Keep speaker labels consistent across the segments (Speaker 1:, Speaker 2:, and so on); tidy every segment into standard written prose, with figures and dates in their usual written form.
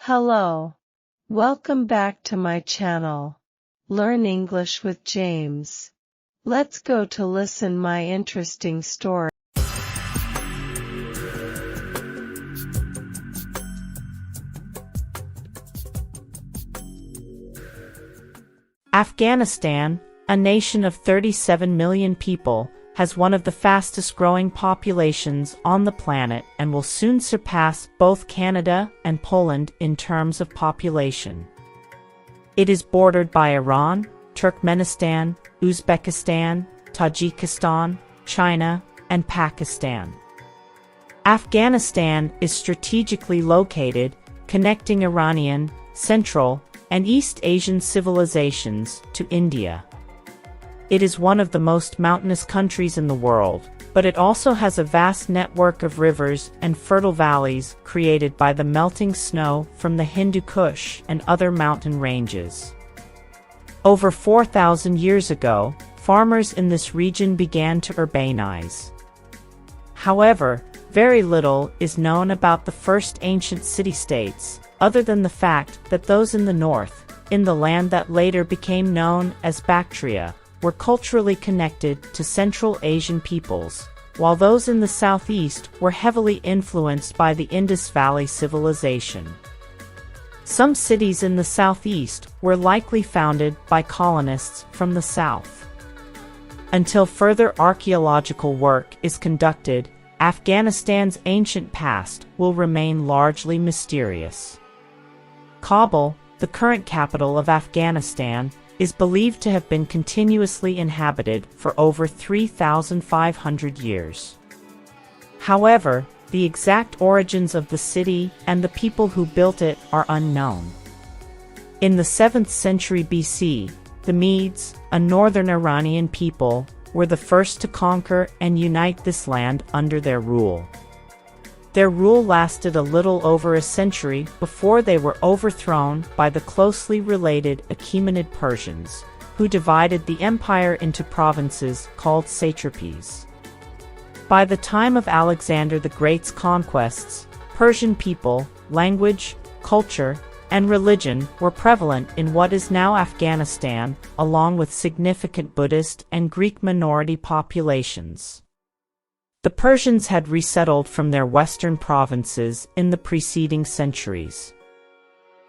Speaker 1: Hello. Welcome back to my channel. Learn English with James. Let's go to listen my interesting story.
Speaker 2: Afghanistan, a nation of 37 million people, has one of the fastest growing populations on the planet and will soon surpass both Canada and Poland in terms of population. It is bordered by Iran, Turkmenistan, Uzbekistan, Tajikistan, China, and Pakistan. Afghanistan is strategically located, connecting Iranian, Central, and East Asian civilizations to India. It is one of the most mountainous countries in the world, but it also has a vast network of rivers and fertile valleys created by the melting snow from the Hindu Kush and other mountain ranges. Over 4,000 years ago, farmers in this region began to urbanize. However, very little is known about the first ancient city-states, other than the fact that those in the north, in the land that later became known as Bactria, were culturally connected to Central Asian peoples, while those in the southeast were heavily influenced by the Indus Valley civilization. Some cities in the southeast were likely founded by colonists from the south. Until further archaeological work is conducted, Afghanistan's ancient past will remain largely mysterious. Kabul, the current capital of Afghanistan, is believed to have been continuously inhabited for over 3,500 years. However, the exact origins of the city and the people who built it are unknown. In the 7th century BC, the Medes, a northern Iranian people, were the first to conquer and unite this land under their rule. Their rule lasted a little over a century before they were overthrown by the closely related Achaemenid Persians, who divided the empire into provinces called satrapies. By the time of Alexander the Great's conquests, Persian people, language, culture, and religion were prevalent in what is now Afghanistan, along with significant Buddhist and Greek minority populations. The Persians had resettled from their western provinces in the preceding centuries.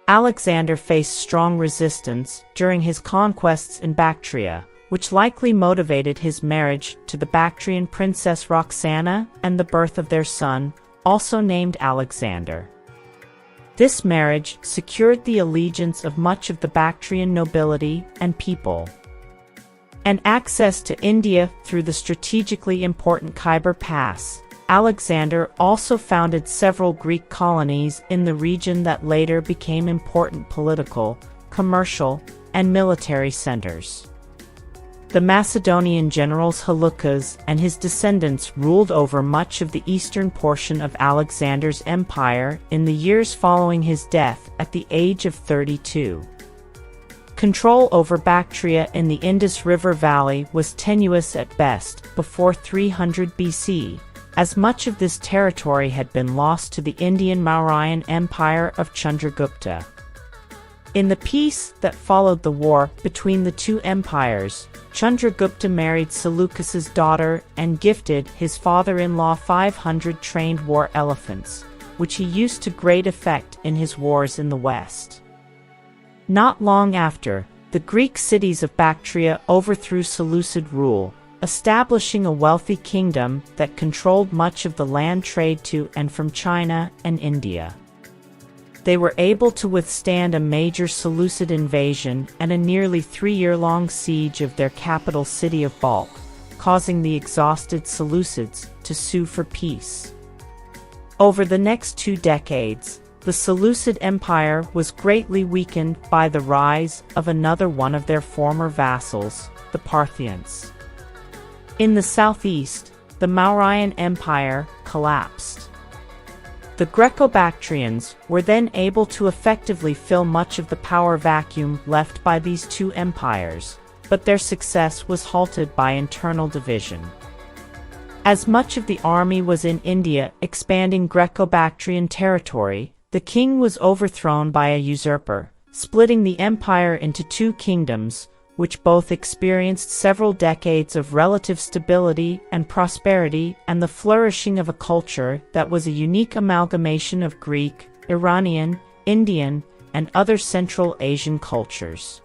Speaker 2: Alexander faced strong resistance during his conquests in Bactria, which likely motivated his marriage to the Bactrian princess Roxana and the birth of their son, also named Alexander. This marriage secured the allegiance of much of the Bactrian nobility and people, and access to India through the strategically important Khyber Pass. Alexander also founded several Greek colonies in the region that later became important political, commercial, and military centers. The Macedonian generals Seleucus and his descendants ruled over much of the eastern portion of Alexander's empire in the years following his death at the age of 32. Control over Bactria in the Indus River Valley was tenuous at best before 300 BC, as much of this territory had been lost to the Indian Mauryan Empire of Chandragupta. In the peace that followed the war between the two empires, Chandragupta married Seleucus's daughter and gifted his father-in-law 500 trained war elephants, which he used to great effect in his wars in the west. Not long after, the Greek cities of Bactria overthrew Seleucid rule, establishing a wealthy kingdom that controlled much of the land trade to and from China and India. They were able to withstand a major Seleucid invasion and a nearly 3-year-long siege of their capital city of Balkh, causing the exhausted Seleucids to sue for peace. Over the next 2 decades, the Seleucid Empire was greatly weakened by the rise of another one of their former vassals, the Parthians. In the southeast, the Mauryan Empire collapsed. The Greco-Bactrians were then able to effectively fill much of the power vacuum left by these two empires, but their success was halted by internal division. As much of the army was in India expanding Greco-Bactrian territory, the king was overthrown by a usurper, splitting the empire into two kingdoms, which both experienced several decades of relative stability and prosperity and the flourishing of a culture that was a unique amalgamation of Greek, Iranian, Indian, and other Central Asian cultures.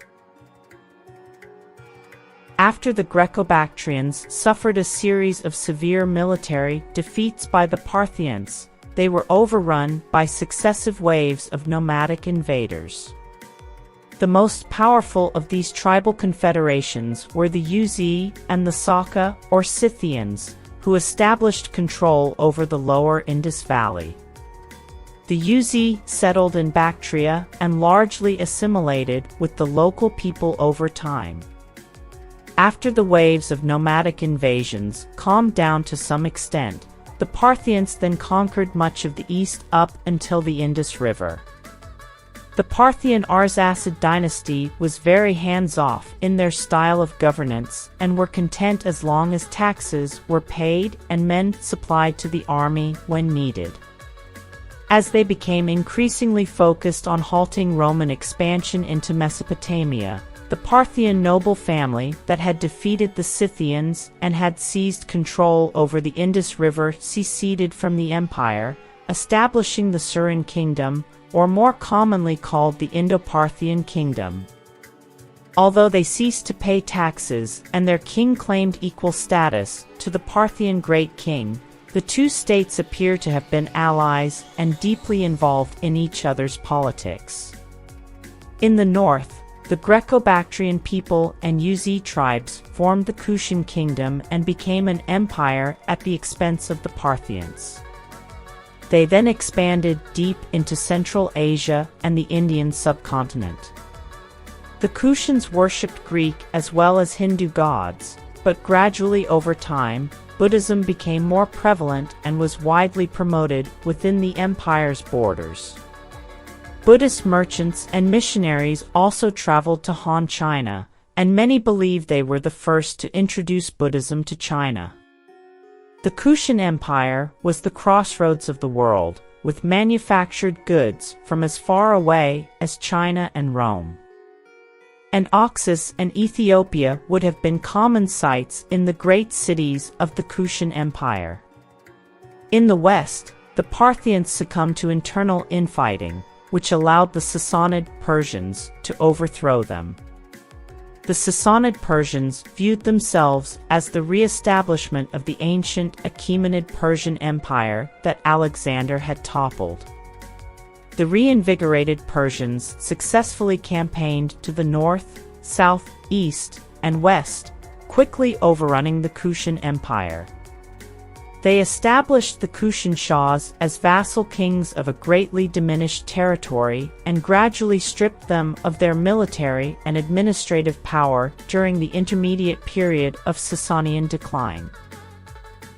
Speaker 2: After the Greco-Bactrians suffered a series of severe military defeats by the Parthians, they were overrun by successive waves of nomadic invaders. The most powerful of these tribal confederations were the Uz and the Saka or Scythians, who established control over the lower Indus Valley. The Uz settled in Bactria and largely assimilated with the local people over time. After the waves of nomadic invasions calmed down to some extent, the Parthians then conquered much of the east up until the Indus River. The Parthian Arsacid dynasty was very hands-off in their style of governance and were content as long as taxes were paid and men supplied to the army when needed. As they became increasingly focused on halting Roman expansion into Mesopotamia, the Parthian noble family that had defeated the Scythians and had seized control over the Indus River seceded from the empire, establishing the Surin kingdom, or more commonly called the Indo-Parthian kingdom. Although they ceased to pay taxes and their king claimed equal status to the Parthian great king, the two states appear to have been allies and deeply involved in each other's politics. In the north, the Greco-Bactrian people and Uz tribes formed the Kushan kingdom and became an empire at the expense of the Parthians. They then expanded deep into Central Asia and the Indian subcontinent. The Kushans worshipped Greek as well as Hindu gods, but gradually over time, Buddhism became more prevalent and was widely promoted within the empire's borders. Buddhist merchants and missionaries also traveled to Han China, and many believe they were the first to introduce Buddhism to China. The Kushan Empire was the crossroads of the world, with manufactured goods from as far away as China and Rome. And Oxus and Ethiopia would have been common sites in the great cities of the Kushan Empire. In the west, the Parthians succumbed to internal infighting, which allowed the Sassanid Persians to overthrow them. The Sassanid Persians viewed themselves as the re-establishment of the ancient Achaemenid Persian Empire that Alexander had toppled. The reinvigorated Persians successfully campaigned to the north, south, east, and west, quickly overrunning the Kushan Empire. They established the Kushan Shahs as vassal kings of a greatly diminished territory and gradually stripped them of their military and administrative power during the intermediate period of Sasanian decline.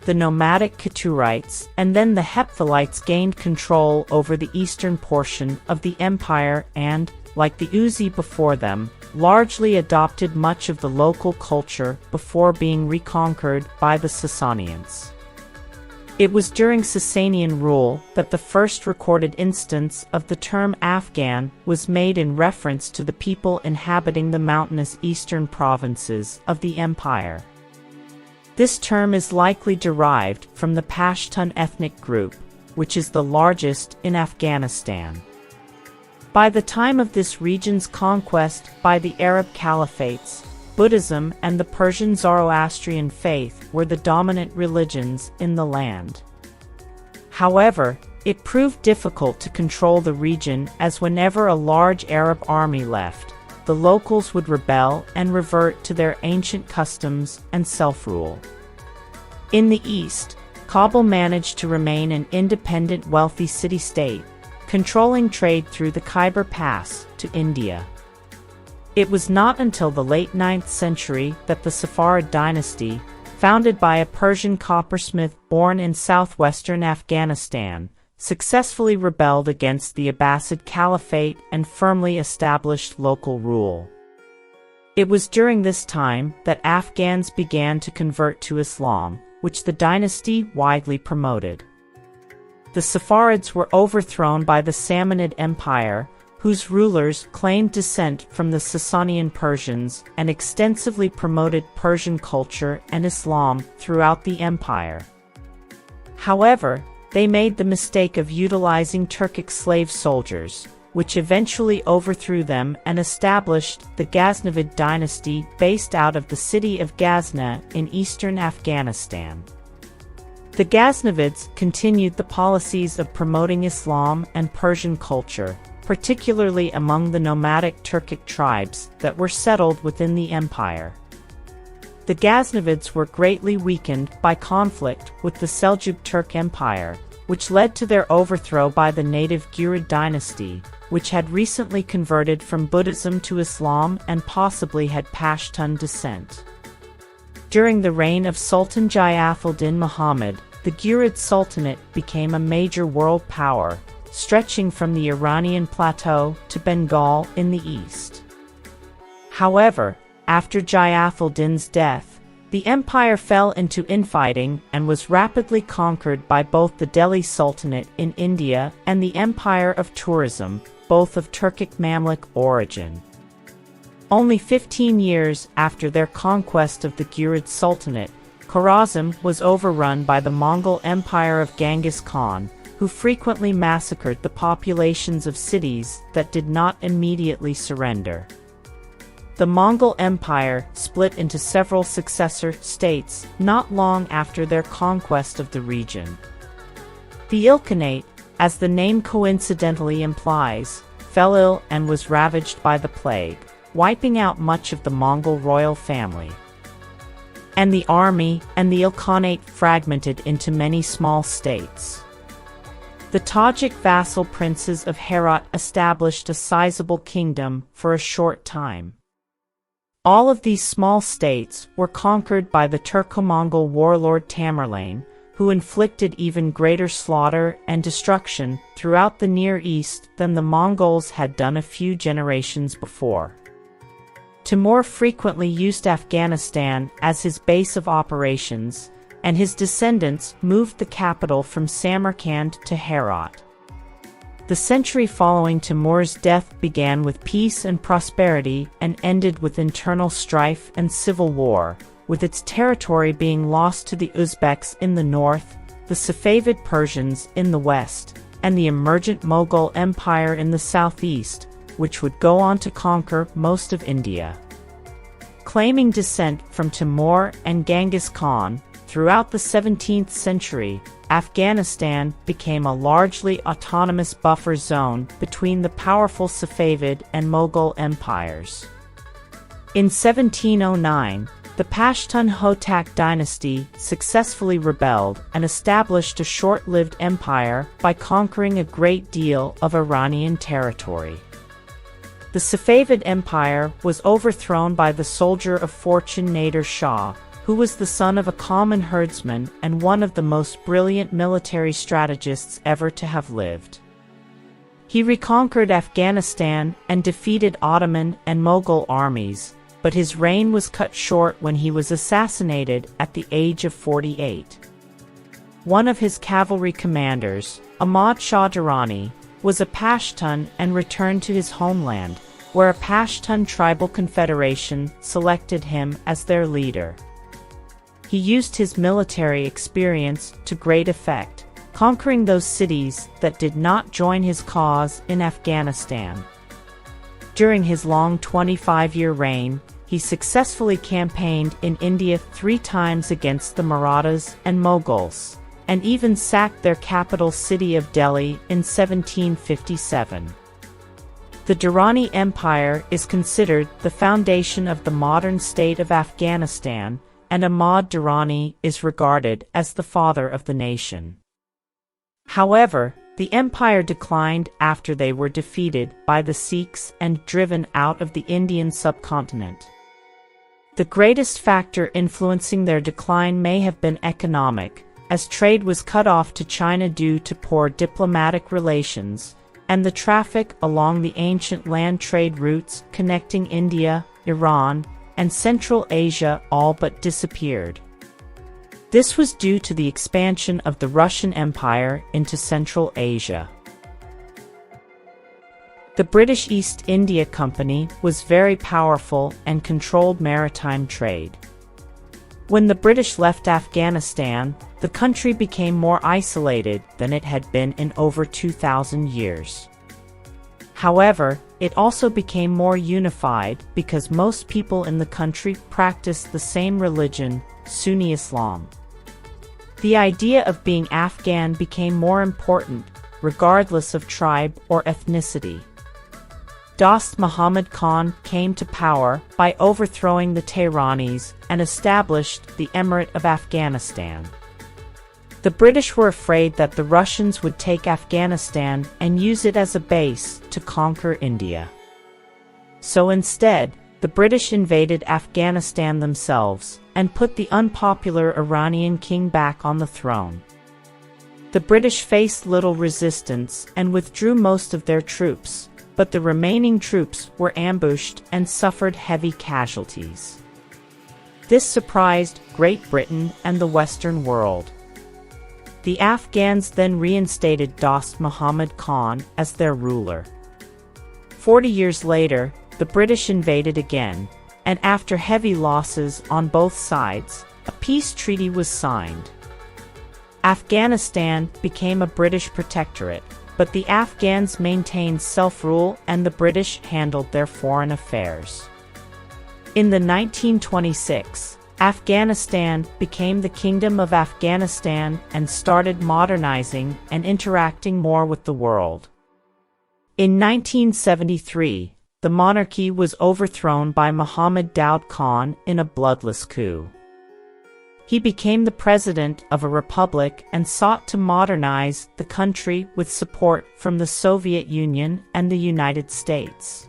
Speaker 2: The nomadic Keturites and then the Hephthalites gained control over the eastern portion of the empire and, like the Uzi before them, largely adopted much of the local culture before being reconquered by the Sasanians. It was during Sasanian rule that the first recorded instance of the term Afghan was made in reference to the people inhabiting the mountainous eastern provinces of the empire. This term is likely derived from the Pashtun ethnic group, which is the largest in Afghanistan. By the time of this region's conquest by the Arab caliphates, Buddhism and the Persian Zoroastrian faith were the dominant religions in the land. However, it proved difficult to control the region as whenever a large Arab army left, the locals would rebel and revert to their ancient customs and self-rule. In the east, Kabul managed to remain an independent wealthy city-state, controlling trade through the Khyber Pass to India. It was not until the late 9th century that the Safarid dynasty, founded by a Persian coppersmith born in southwestern Afghanistan, successfully rebelled against the Abbasid Caliphate and firmly established local rule. It was during this time that Afghans began to convert to Islam, which the dynasty widely promoted. the Saffarids were overthrown by the Samanid Empire, whose rulers claimed descent from the Sasanian Persians and extensively promoted Persian culture and Islam throughout the empire. However, they made the mistake of utilizing Turkic slave soldiers, which eventually overthrew them and established the Ghaznavid dynasty based out of the city of Ghazna in eastern Afghanistan. The Ghaznavids continued the policies of promoting Islam and Persian culture, particularly among the nomadic Turkic tribes that were settled within the empire. The Ghaznavids were greatly weakened by conflict with the Seljuk Turk Empire, which led to their overthrow by the native Girid dynasty, which had recently converted from Buddhism to Islam and possibly had Pashtun descent. During the reign of Sultan Jayaf-al-Din Muhammad, the Girid Sultanate became a major world power, stretching from the Iranian plateau to Bengal in the east. However, after Jayaf-al-Din's death, the empire fell into infighting and was rapidly conquered by both the Delhi Sultanate in India and the Empire of Tourism, both of Turkic Mamluk origin. Only 15 years after their conquest of the Girid Sultanate, Khorazm was overrun by the Mongol Empire of Genghis Khan, who frequently massacred the populations of cities that did not immediately surrender. The Mongol Empire split into several successor states not long after their conquest of the region. The Ilkhanate, as the name coincidentally implies, fell ill and was ravaged by the plague, wiping out much of the Mongol royal family. And the army and the Ilkhanate fragmented into many small states. The Tajik vassal princes of Herat established a sizable kingdom for a short time. All of these small states were conquered by the Turco-Mongol warlord Tamerlane, who inflicted even greater slaughter and destruction throughout the Near East than the Mongols had done a few generations before. Timur frequently used Afghanistan as his base of operations, and his descendants moved the capital from Samarkand to Herat. The century following Timur's death began with peace and prosperity and ended with internal strife and civil war, with its territory being lost to the Uzbeks in the north, the Safavid Persians in the west, and the emergent Mughal Empire in the southeast, which would go on to conquer most of India. Claiming descent from Timur and Genghis Khan, throughout the 17th century, Afghanistan became a largely autonomous buffer zone between the powerful Safavid and Mughal empires. In 1709, the Pashtun Hotak dynasty successfully rebelled and established a short-lived empire by conquering a great deal of Iranian territory. The Safavid Empire was overthrown by the soldier of fortune Nader Shah, who was the son of a common herdsman and one of the most brilliant military strategists ever to have lived. He reconquered Afghanistan and defeated Ottoman and Mughal armies, but his reign was cut short when he was assassinated at the age of 48. One of his cavalry commanders, Ahmad Shah Durrani, was a Pashtun and returned to his homeland, where a Pashtun tribal confederation selected him as their leader. He used his military experience to great effect, conquering those cities that did not join his cause in Afghanistan. During his long 25-year reign, he successfully campaigned in India 3 times against the Marathas and Mughals, and even sacked their capital city of Delhi in 1757. The Durrani Empire is considered the foundation of the modern state of Afghanistan, and Ahmad Durrani is regarded as the father of the nation. However, the empire declined after they were defeated by the Sikhs and driven out of the Indian subcontinent. The greatest factor influencing their decline may have been economic, as trade was cut off to China due to poor diplomatic relations, and the traffic along the ancient land trade routes connecting India, Iran, and Central Asia all but disappeared. This was due to the expansion of the Russian Empire into Central Asia. The British East India Company was very powerful and controlled maritime trade. When the British left Afghanistan, the country became more isolated than it had been in over 2,000 years. However, it also became more unified because most people in the country practiced the same religion, Sunni Islam. The idea of being Afghan became more important, regardless of tribe or ethnicity. Dost Muhammad Khan came to power by overthrowing the Tehranis and established the Emirate of Afghanistan. The British were afraid that the Russians would take Afghanistan and use it as a base to conquer India. So instead, the British invaded Afghanistan themselves and put the unpopular Iranian king back on the throne. The British faced little resistance and withdrew most of their troops, but the remaining troops were ambushed and suffered heavy casualties. This surprised Great Britain and the Western world. The Afghans then reinstated Dost Muhammad Khan as their ruler. 40 years later, the British invaded again, and after heavy losses on both sides, a peace treaty was signed. Afghanistan became a British protectorate, but the Afghans maintained self-rule and the British handled their foreign affairs. In the 1926, Afghanistan became the Kingdom of Afghanistan and started modernizing and interacting more with the world. In 1973, the monarchy was overthrown by Muhammad Daud Khan in a bloodless coup. He became the president of a republic and sought to modernize the country with support from the Soviet Union and the United States.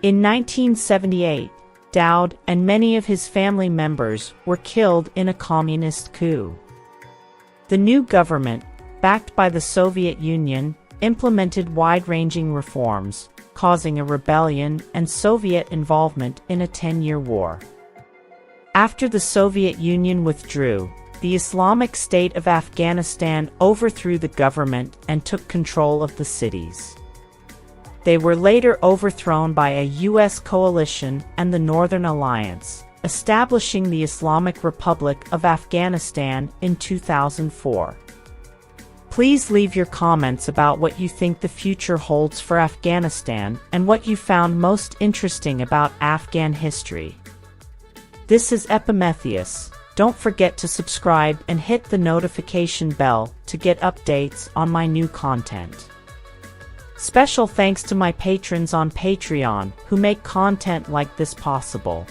Speaker 2: In 1978, Daud and many of his family members were killed in a communist coup. The new government, backed by the Soviet Union, implemented wide-ranging reforms, causing a rebellion and Soviet involvement in a 10-year war. After the Soviet Union withdrew, the Islamic State of Afghanistan overthrew the government and took control of the cities. They were later overthrown by a U.S. coalition and the Northern Alliance, establishing the Islamic Republic of Afghanistan in 2004. Please leave your comments about what you think the future holds for Afghanistan and what you found most interesting about Afghan history. This is Epimetheus. Don't forget to subscribe and hit the notification bell to get updates on my new content. Special thanks to my patrons on Patreon who make content like this possible.